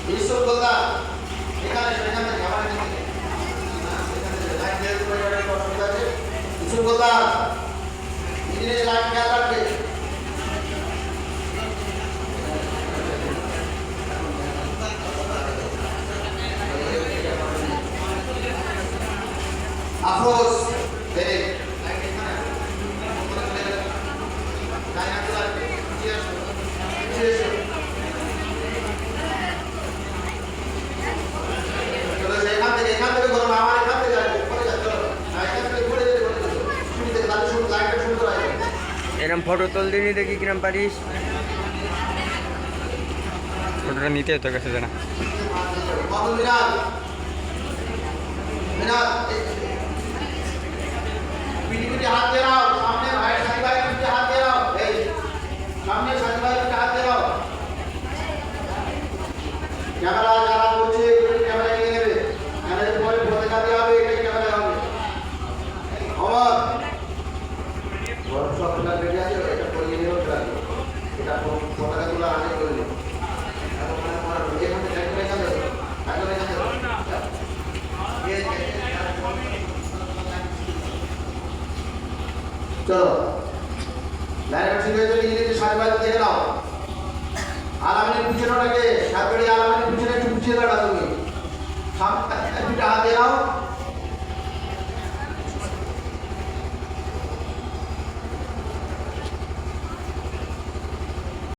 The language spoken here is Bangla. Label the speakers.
Speaker 1: ইউসুফ গোলদার এখানে এখান থেকে আমার এখান থেকে লাইন দিয়ে পরিবারের অসুবিধা আছে ইউসুফ গোলদার ইঞ্জিনিয়ার লাইন খেয়াল রাখবে আফরোজ এই লাইন এখানে লাইন আগে লাগবে চিয়ার চিয়ার এখান থেকে ধরো আমার এখান থেকে যাবে পরে যাবে চলো এখান থেকে ঘুরে যেতে বলে দিও শুনি থেকে তাহলে শুন লাইনটা সুন্দর আসবে
Speaker 2: এরম ফটো তুল দিনি দেখি কিরম পারিস ফটোটা নিতে তোর কাছে জানা
Speaker 1: কত মিনাল মিনাল পিটি পিটি হাত দিয়ে নাও সামনে ভাই সাথী ভাই পিটি হাত দিয়ে নাও এই সামনে সাথী ভাই পিটি হাত দিয়ে নাও ক্যামেরা যারা বলছে ক্যামেরা নিয়ে নেবে ক্যামেরা পরে ফটো কাটতে হবে এটাই ক্যামেরা হবে আমার সব ফটো রেডি আছে এটা পরিয়ে নিও এটা ফটোটা তোলা আগে করে নিও চলো লাইনটা ঠিক হয়ে গেলে ইংরেজি সারি বাজে দেখে নাও আলামিনের পিছনেটাকে সাতবাড়ি আলামিনের পিছনে একটু পিছিয়ে দাঁড়া তুমি সামনে হাত দিয়ে নাও